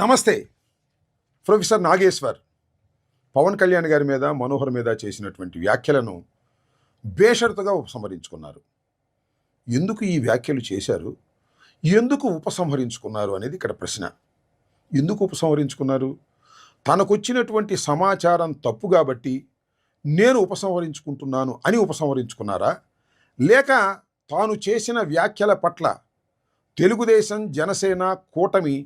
నమస్తే. ప్రొఫెసర్ నాగేశ్వర్ పవన్ కళ్యాణ్ గారి మీద, మనోహర్ మీద చేసినటువంటి వ్యాఖ్యలను బేషరతుగా ఉపసంహరించుకున్నారు. ఎందుకు ఈ వ్యాఖ్యలు చేశారు, ఎందుకు ఉపసంహరించుకున్నారు అనేది ఇక్కడ ప్రశ్న. ఎందుకు ఉపసంహరించుకున్నారు? తనకొచ్చినటువంటి సమాచారం తప్పు కాబట్టి నేను ఉపసంహరించుకుంటున్నాను అని ఉపసంహరించుకున్నారా? లేక తాను చేసిన వ్యాఖ్యల పట్ల తెలుగుదేశం, జనసేన, కూటమి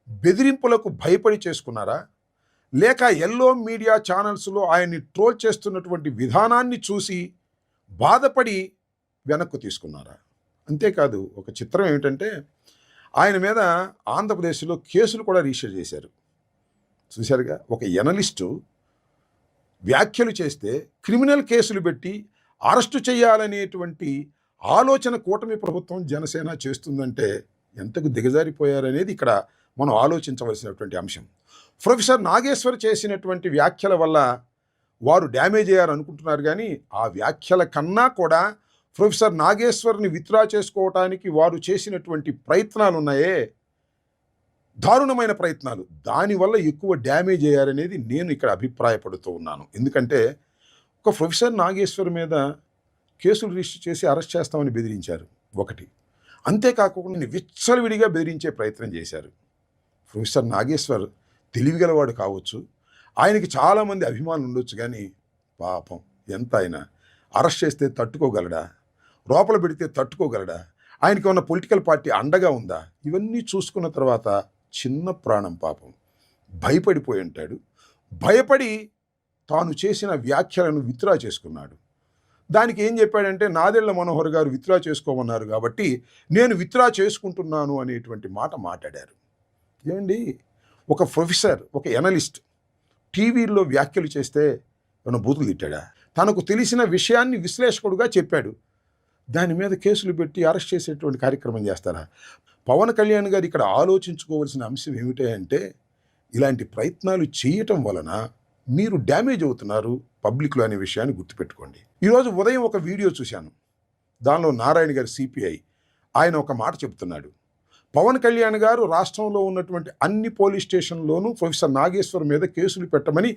బెదిరింపులకు భయపడి చేసుకున్నారా? లేక ఎల్లో మీడియా ఛానల్స్లో ఆయన్ని ట్రోల్ చేస్తున్నటువంటి విధానాన్ని చూసి బాధపడి వెనక్కు తీసుకున్నారా? అంతేకాదు, ఒక చిత్రం ఏమిటంటే ఆయన మీద ఆంధ్రప్రదేశ్లో కేసులు కూడా రిజిస్టర్ చేశారు. చూశారుగా, ఒక ఎనలిస్టు వ్యాఖ్యలు చేస్తే క్రిమినల్ కేసులు పెట్టి అరెస్టు చేయాలనేటువంటి ఆలోచన కూటమి ప్రభుత్వం, జనసేన చేస్తుందంటే ఎంతకు దిగజారిపోయారనేది ఇక్కడ మనం ఆలోచించవలసినటువంటి అంశం. ప్రొఫెసర్ నాగేశ్వర్ చేసినటువంటి వ్యాఖ్యల వల్ల వారు డ్యామేజ్ అయ్యారనుకుంటున్నారు, కానీ ఆ వ్యాఖ్యల కన్నా కూడా ప్రొఫెసర్ నాగేశ్వర్ని విత్డ్రా చేసుకోవటానికి వారు చేసినటువంటి ప్రయత్నాలు ఉన్నాయే, దారుణమైన ప్రయత్నాలు, దానివల్ల ఎక్కువ డ్యామేజ్ అయ్యారనేది నేను ఇక్కడ అభిప్రాయపడుతూ ఉన్నాను. ఎందుకంటే ఒక ప్రొఫెసర్ నాగేశ్వర్ మీద కేసులు రిజిస్టర్ చేసి అరెస్ట్ చేస్తామని బెదిరించారు ఒకటి. అంతేకాకుండా విచ్చలవిడిగా బెదిరించే ప్రయత్నం చేశారు. ప్రొఫెసర్ నాగేశ్వర్ తెలివిగలవాడు కావచ్చు, ఆయనకి చాలామంది అభిమానులు ఉండొచ్చు, కానీ పాపం ఎంత ఆయన అరెస్ట్ చేస్తే తట్టుకోగలడా, లోపల పెడితే తట్టుకోగలడా, ఆయనకి ఉన్న పొలిటికల్ పార్టీ అండగా ఉందా, ఇవన్నీ చూసుకున్న తర్వాత చిన్న ప్రాణం పాపం భయపడిపోయి ఉంటాడు. భయపడి తాను చేసిన వ్యాఖ్యలను విత్డ్రా చేసుకున్నాడు. దానికి ఏం చెప్పాడంటే, నాదెళ్ల మనోహర్ గారు విత్డ్రా చేసుకోమన్నారు కాబట్టి నేను విత్డ్రా చేసుకుంటున్నాను అనేటువంటి మాట మాట్లాడారు. ఏమండి, ఒక ప్రొఫెసర్, ఒక ఎనలిస్ట్ టీవీల్లో వ్యాఖ్యలు చేస్తే ఏమైనా బూతులు తిట్టాడా? తనకు తెలిసిన విషయాన్ని విశ్లేషకుడుగా చెప్పాడు, దాని మీద కేసులు పెట్టి అరెస్ట్ చేసేటువంటి కార్యక్రమం చేస్తారా? పవన్ కళ్యాణ్ గారు ఇక్కడ ఆలోచించుకోవాల్సిన అంశం ఏమిటంటే, ఇలాంటి ప్రయత్నాలు చేయటం వలన మీరు డ్యామేజ్ అవుతున్నారు పబ్లిక్లో అనే విషయాన్ని గుర్తుపెట్టుకోండి. ఈరోజు ఉదయం ఒక వీడియో చూశాను, దానిలో నారాయణ గారు సిపిఐ ఆయన ఒక మాట చెబుతున్నాడు. పవన్ కళ్యాణ్ గారు రాష్ట్రంలో ఉన్నటువంటి అన్ని పోలీస్ స్టేషన్లోనూ ప్రొఫెసర్ నాగేశ్వర్ మీద కేసులు పెట్టమని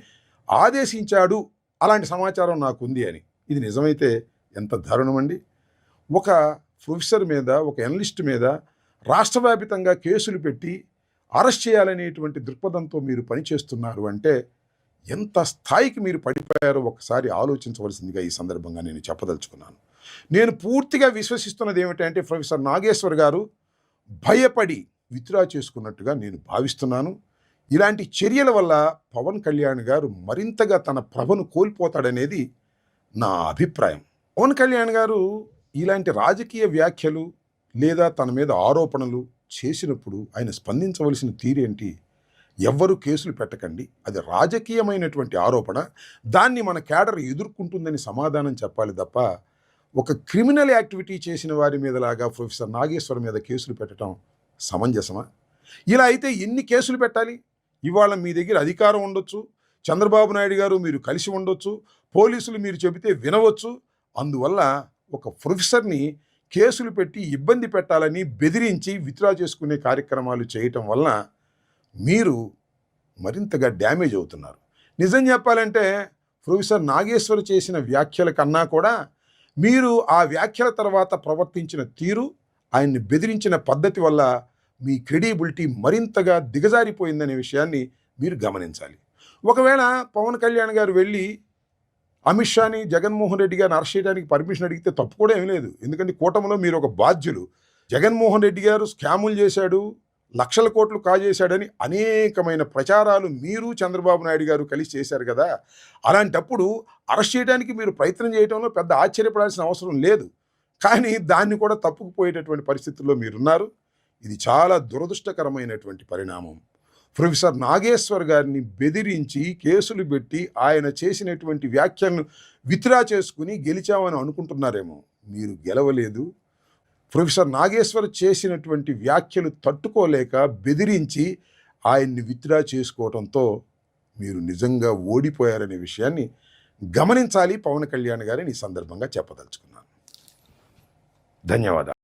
ఆదేశించాడు, అలాంటి సమాచారం నాకు ఉంది అని. ఇది నిజమైతే ఎంత దారుణమండి. ఒక ప్రొఫెసర్ మీద, ఒక ఎనలిస్ట్ మీద రాష్ట్ర వ్యాపితంగా కేసులు పెట్టి అరెస్ట్ చేయాలనేటువంటి దృక్పథంతో మీరు పనిచేస్తున్నారు అంటే ఎంత స్థాయికి మీరు పడిపోయారో ఒకసారి ఆలోచించవలసిందిగా ఈ సందర్భంగా నేను చెప్పదలుచుకున్నాను. నేను పూర్తిగా విశ్వసిస్తున్నది ఏమిటంటే, ప్రొఫెసర్ నాగేశ్వర్ గారు భయపడి విత్డ్రా చేసుకున్నట్టుగా నేను భావిస్తున్నాను. ఇలాంటి చర్యల వల్ల పవన్ కళ్యాణ్ గారు మరింతగా తన ప్రభను కోల్పోతాడనేది నా అభిప్రాయం. పవన్ కళ్యాణ్ గారు ఇలాంటి రాజకీయ వ్యాఖ్యలు లేదా తన మీద ఆరోపణలు చేసినప్పుడు ఆయన స్పందించవలసిన తీరేంటి? ఎవ్వరూ కేసులు పెట్టకండి, అది రాజకీయమైనటువంటి ఆరోపణ, దాన్ని మన కేడర్ ఎదుర్కొంటుందని సమాధానం చెప్పాలి తప్ప ఒక క్రిమినల్ యాక్టివిటీ చేసిన వారి మీదలాగా ప్రొఫెసర్ నాగేశ్వర్ మీద కేసులు పెట్టడం సమంజసమా? ఇలా అయితే ఎన్ని కేసులు పెట్టాలి? ఇవాళ మీ దగ్గర అధికారం ఉండొచ్చు, చంద్రబాబు నాయుడు గారు మీరు కలిసి ఉండొచ్చు, పోలీసులు మీరు చెబితే వినవచ్చు. అందువల్ల ఒక ప్రొఫెసర్ని కేసులు పెట్టి ఇబ్బంది పెట్టాలని బెదిరించి విత్డ్రా చేసుకునే కార్యక్రమాలు చేయటం వలన మీరు మరింతగా డ్యామేజ్ అవుతున్నారు. నిజం చెప్పాలంటే ప్రొఫెసర్ నాగేశ్వర్ చేసిన వ్యాఖ్యల కన్నా కూడా మీరు ఆ వ్యాఖ్యల తర్వాత ప్రవర్తించిన తీరు, ఆయన్ని బెదిరించిన పద్ధతి వల్ల మీ క్రెడిబిలిటీ మరింతగా దిగజారిపోయిందనే విషయాన్ని మీరు గమనించాలి. ఒకవేళ పవన్ కళ్యాణ్ గారు వెళ్ళి అమిత్ షాని, జగన్మోహన్ రెడ్డి గారిని అరెస్ట్ చేయడానికి పర్మిషన్ అడిగితే తప్పు కూడా ఏమీ లేదు. ఎందుకంటే కూటమిలో మీరు ఒక బాధ్యులు. జగన్మోహన్ రెడ్డి గారు స్కాములు చేశాడు, లక్షల కోట్లు కాజేశాడని అనేకమైన ప్రచారాలు మీరు, చంద్రబాబు నాయుడు గారు కలిసి చేశారు కదా. అలాంటప్పుడు అరెస్ట్ చేయడానికి మీరు ప్రయత్నం చేయడంలో పెద్ద ఆశ్చర్యపడాల్సిన అవసరం లేదు. కానీ దాన్ని కూడా తప్పుకుపోయేటటువంటి పరిస్థితుల్లో మీరున్నారు. ఇది చాలా దురదృష్టకరమైనటువంటి పరిణామం. ప్రొఫెసర్ నాగేశ్వర్ గారిని బెదిరించి కేసులు పెట్టి ఆయన చేసినటువంటి వ్యాఖ్యలను విత్డ్రా చేసుకుని గెలిచామని అనుకుంటున్నారేమో. మీరు గెలవలేదు. ప్రొఫెసర్ నాగేశ్వర్ చేసినటువంటి వ్యాఖ్యలు తట్టుకోలేక బెదిరించి ఆయన్ని విత్డ్రా చేసుకోవడంతో మీరు నిజంగా ఓడిపోయారనే విషయాన్ని గమనించాలి పవన్ కళ్యాణ్ గారిని ఈ సందర్భంగా చెప్పదలుచుకున్నాను. ధన్యవాదాలు.